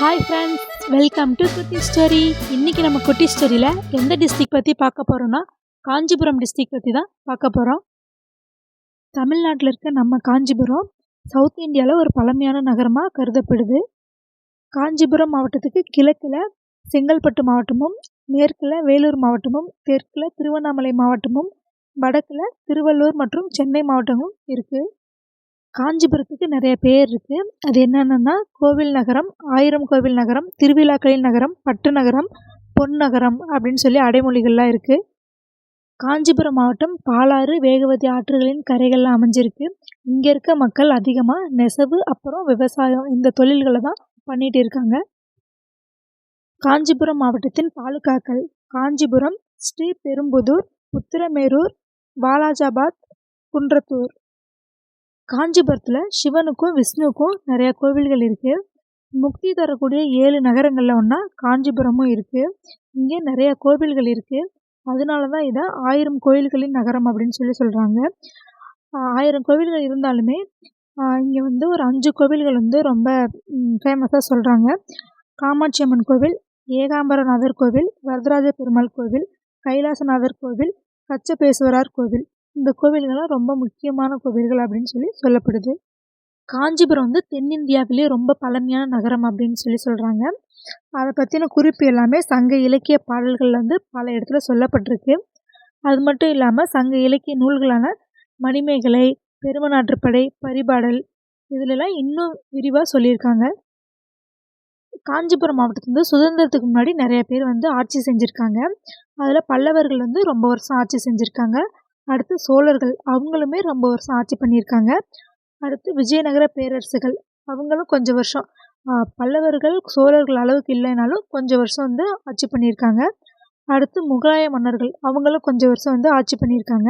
Hi friends, welcome to குட்டி story. இன்றைக்கி நம்ம குட்டி ஸ்டோரியில் எந்த டிஸ்ட்ரிக் பற்றி பார்க்க போகிறோன்னா காஞ்சிபுரம் டிஸ்ட்ரிக் பற்றி தான் பார்க்க போகிறோம். தமிழ்நாட்டில் இருக்க நம்ம காஞ்சிபுரம் சவுத் இந்தியாவில் ஒரு பழமையான நகரமாக கருதப்படுது. காஞ்சிபுரம் மாவட்டத்துக்கு கிழக்கில் செங்கல்பட்டு மாவட்டமும், மேற்கில் வேலூர் மாவட்டமும், தெற்கில் திருவண்ணாமலை மாவட்டமும், வடக்கில் திருவள்ளூர் மற்றும் சென்னை மாவட்டமும் இருக்குது. காஞ்சிபுரத்துக்கு நிறைய பேர் இருக்குது. அது என்னென்னா கோவில் நகரம், ஆயிரம் கோவில் நகரம், திருவிழாக்களின் நகரம், பட்டு நகரம், பொன் நகரம் அப்படின்னு சொல்லி அடைமொழிகள்லாம் இருக்குது. காஞ்சிபுரம் மாவட்டம் பாலாறு, வேகவதி ஆற்றுகளின் கரைகளில் அமைஞ்சிருக்கு. இங்கே இருக்க மக்கள் அதிகமாக நெசவு அப்புறம் விவசாயம் இந்த தொழில்களை தான் பண்ணிகிட்டு இருக்காங்க. காஞ்சிபுரம் மாவட்டத்தின் தாலுகாக்கள்: காஞ்சிபுரம், ஸ்ரீபெரும்புதூர், உத்திரமேரூர், வாலாஜாபாத், குன்றத்தூர். காஞ்சிபுரத்தில் சிவனுக்கும் விஷ்ணுவுக்கும் நிறையா கோவில்கள் இருக்குது. முக்தி தரக்கூடிய 7 நகரங்களில் ஒன்றா காஞ்சிபுரமும் இருக்குது. இங்கே நிறையா கோவில்கள் இருக்குது. அதனால தான் இதை 1000 கோயில்களின் நகரம் அப்படின்னு சொல்லி சொல்கிறாங்க. 1000 கோவில்கள் இருந்தாலுமே இங்கே ஒரு 5 கோவில்கள் ரொம்ப ஃபேமஸாக சொல்கிறாங்க. காமாட்சி அம்மன் கோவில், ஏகாம்பரநாதர் கோவில், வரதராஜ பெருமாள் கோவில், கைலாசநாதர் கோவில், கச்சபேஸ்வரர் கோவில். இந்த கோவில்கள்லாம் ரொம்ப முக்கியமான கோவில்கள் அப்படின்னு சொல்லி சொல்லப்படுது. காஞ்சிபுரம் தென்னிந்தியாவிலே ரொம்ப பழமையான நகரம் அப்படின்னு சொல்லி சொல்கிறாங்க. அதை பற்றின குறிப்பு எல்லாமே சங்க இலக்கிய பாடல்களில் பல இடத்துல சொல்லப்பட்டிருக்கு. அது மட்டும் இல்லாமல் சங்க இலக்கிய நூல்களான மணிமேகலை, பெருமநாற்றுப்படை, பரிபாடல் இதிலெல்லாம் இன்னும் விரிவாக சொல்லியிருக்காங்க. காஞ்சிபுரம் மாவட்டத்தில் சுதந்திரத்துக்கு முன்னாடி நிறைய பேர் ஆட்சி செஞ்சுருக்காங்க. அதில் பல்லவர்கள் ரொம்ப வருஷம் ஆட்சி செஞ்சுருக்காங்க. அடுத்து சோழர்கள், அவங்களுமே ரொம்ப வருஷம் ஆட்சி பண்ணியிருக்காங்க. அடுத்து விஜயநகர பேரரசுகள், அவங்களும் கொஞ்சம் வருஷம், பல்லவர்கள் சோழர்கள் அளவுக்கு இல்லைனாலும் கொஞ்சம் வருஷம் ஆட்சி பண்ணியிருக்காங்க. அடுத்து முகலாய மன்னர்கள், அவங்களும் கொஞ்சம் வருஷம் ஆட்சி பண்ணியிருக்காங்க.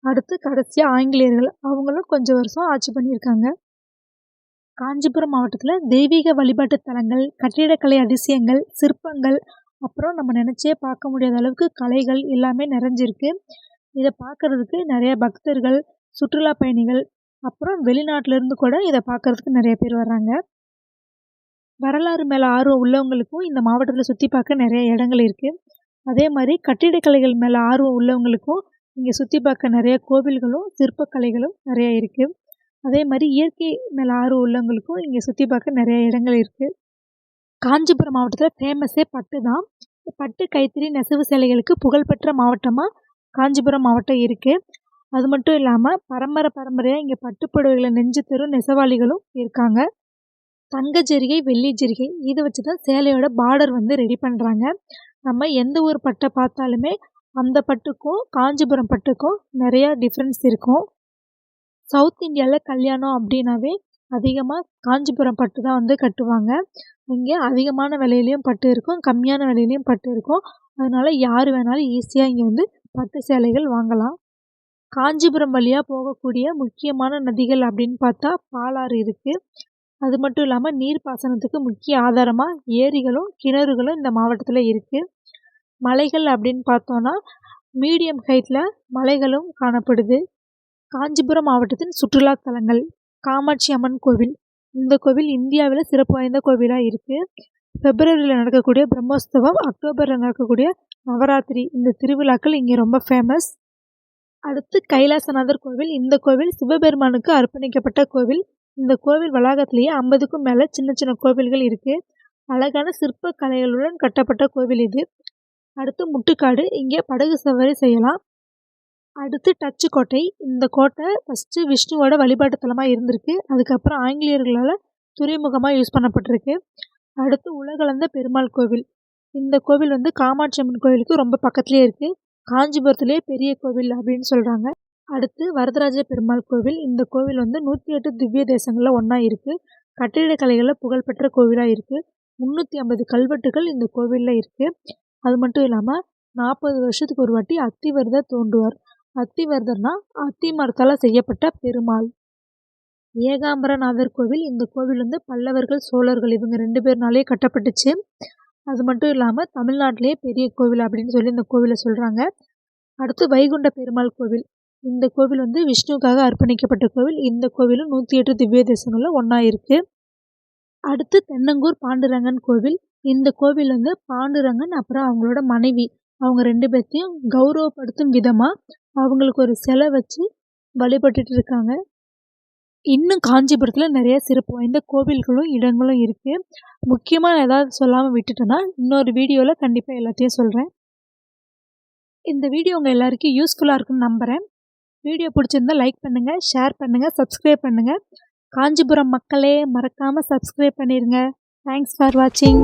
அடுத்து கடைசியாக ஆங்கிலேயர்கள், அவங்களும் கொஞ்சம் வருஷம் ஆட்சி பண்ணியிருக்காங்க. காஞ்சிபுரம் மாவட்டத்தில் தெய்வீக வழிபாட்டு தலங்கள், கட்டிடக்கலை அதிசயங்கள், சிற்பங்கள், அப்புறம் நம்ம நினச்சே பார்க்க முடியாத அளவுக்கு கலைகள் எல்லாமே நிறைஞ்சிருக்கு. இதை பார்க்குறதுக்கு நிறைய பக்தர்கள், சுற்றுலா பயணிகள், அப்புறம் வெளிநாட்டிலேருந்து கூட இதை பார்க்குறதுக்கு நிறைய பேர் வர்றாங்க. வரலாறு மேலே ஆர்வம் உள்ளவங்களுக்கும் இந்த மாவட்டத்தில் சுற்றி பார்க்க நிறைய இடங்கள் இருக்குது. அதே மாதிரி கட்டிடக்கலைகள் மேலே ஆர்வம் உள்ளவங்களுக்கும் இங்கே சுற்றி பார்க்க நிறைய கோவில்களும் சிற்பக்கலைகளும் நிறைய இருக்குது. அதே மாதிரி இயற்கை மேலே ஆர்வம் உள்ளவங்களுக்கும் இங்கே சுற்றி பார்க்க நிறைய இடங்கள் இருக்குது. காஞ்சிபுரம் மாவட்டத்தில் ஃபேமஸே பட்டு தான். பட்டு கைத்தறி நெசவு சேலைகளுக்கு புகழ்பெற்ற மாவட்டமாக காஞ்சிபுரம் மாவட்டம் இருக்குது. அது மட்டும் இல்லாமல் பரம்பரையாக இங்கே பட்டுப்புடவைகளை நெஞ்சு தரும் நெசவாளிகளும் இருக்காங்க. தங்க ஜரிகை, வெள்ளி ஜரிகை இதை வச்சு தான் சேலையோட பார்டர் ரெடி பண்ணுறாங்க. நம்ம எந்த ஒரு பட்டை பார்த்தாலுமே அந்த பட்டுக்கும் காஞ்சிபுரம் பட்டுக்கும் நிறையா டிஃப்ரென்ஸ் இருக்கும். சவுத் இந்தியாவில் கல்யாணம் அப்படின்னாவே அதிகமாக காஞ்சிபுரம் பட்டு தான் கட்டுவாங்க. இங்கே அதிகமான விலையிலையும் பட்டு இருக்கும், கம்மியான விலையிலையும் பட்டு இருக்கும். அதனால் யார் வேணாலும் ஈஸியாக இங்கே பட்டு சேலைகள் வாங்கலாம். காஞ்சிபுரம் வழியாக போகக்கூடிய முக்கியமான நதிகள் அப்படின்னு பார்த்தா பாலாறு இருக்குது. அது மட்டும் இல்லாமல் நீர்ப்பாசனத்துக்கு முக்கிய ஆதாரமாக ஏரிகளும் கிணறுகளும் இந்த மாவட்டத்தில் இருக்குது. மலைகள் அப்படின்னு பார்த்தோன்னா மீடியம் ஹைட்டில் மலைகளும் காணப்படுது. காஞ்சிபுரம் மாவட்டத்தின் சுற்றுலா தலங்கள்: காமாட்சி அம்மன் கோவில். இந்த கோவில் இந்தியாவில் சிறப்பு வாய்ந்த கோவிலாக இருக்குது. பிப்ரவரியில் நடக்கக்கூடிய பிரம்மோற்சவம், அக்டோபரில் நடக்கக்கூடிய நவராத்திரி இந்த திருவிழாக்கள் இங்கே ரொம்ப ஃபேமஸ். அடுத்து கைலாசநாதர் கோவில். இந்த கோவில் சிவபெருமானுக்கு அர்ப்பணிக்கப்பட்ட கோவில். இந்த கோவில் வளாகத்திலேயே 50க்கும் மேலே சின்ன சின்ன கோவில்கள் இருக்குது. அழகான சிற்ப கலைகளுடன் கட்டப்பட்ட கோவில் இது. அடுத்து முட்டுக்காடு, இங்கே படகு சவாரி செய்யலாம். அடுத்து டச்சு கோட்டை. இந்த கோட்டை ஃபஸ்ட்டு விஷ்ணுவோட வழிபாட்டு தலமாக இருந்திருக்கு. அதுக்கப்புறம் ஆங்கிலேயர்களால் துறைமுகமாக யூஸ் பண்ணப்பட்டிருக்கு. அடுத்து உலகளந்த பெருமாள் கோவில். இந்த கோவில் காமாட்சி அம்மன் கோவிலுக்கு ரொம்ப பக்கத்துலேயே இருக்குது. காஞ்சிபுரத்திலே பெரிய கோவில் அப்படின்னு சொல்கிறாங்க. அடுத்து வரதராஜ பெருமாள் கோவில். இந்த கோவில் 108 திவ்ய தேசங்களில் ஒன்றா இருக்குது. கட்டிடக்கலைகளில் புகழ்பெற்ற கோவிலாக இருக்குது. 350 கல்வெட்டுகள் இந்த கோவிலில் இருக்குது. அது மட்டும் இல்லாமல் 40 வருஷத்துக்கு ஒரு வாட்டி அத்திவரதர் தோன்றுவார். அத்திவரதர்னா அத்தி மரத்தால் செய்யப்பட்ட பெருமாள். ஏகாம்பரநாதர் கோவில். இந்த கோவில் பல்லவர்கள் சோழர்கள் இவங்க 2 பேர்னாலே கட்டப்பட்டுச்சு. அது மட்டும் இல்லாமல் தமிழ்நாட்டிலே பெரிய கோவில் அப்படின்னு சொல்லி இந்த கோவிலை சொல்கிறாங்க. அடுத்து வைகுண்ட பெருமாள் கோவில். இந்த கோவில் விஷ்ணுவுக்காக அர்ப்பணிக்கப்பட்ட கோவில். இந்த கோவிலும் 108 திவ்ய தேசங்களில் ஒன்றா இருக்குது. அடுத்து தென்னங்கூர் பாண்டுரங்கன் கோவில். இந்த கோவில் வந்து பாண்டுரங்கன் அப்புறம் அவங்களோட மனைவி அவங்க 2 பேத்தையும் கௌரவப்படுத்தும் விதமா அவங்களுக்கு ஒரு சிலை வச்சு வழிபட்டுட்டு இருக்காங்க. இன்னும் காஞ்சிபுரத்துல நிறைய சிறப்பு வாய்ந்த கோவில்களும், இடங்களும் இருக்கு. முக்கியமா நான் ஏதாவது சொல்லாம விட்டுட்டேன்னா, இன்னொரு வீடியோல கண்டிப்பா எல்லாத்தையும் சொல்றேன். இந்த வீடியோ உங்க எல்லாருக்கும் யூஸ்ஃபுல்லா இருக்குன்னு நம்புறேன். வீடியோ பிடிச்சிருந்தா லைக் பண்ணுங்க, ஷேர் பண்ணுங்க, சப்ஸ்கிரைப் பண்ணுங்க. காஞ்சிபுரம் மக்களே மறக்காம சப்ஸ்கிரைப் பண்ணிருங்க. தேங்க்ஸ் ஃபார் வாட்சிங்.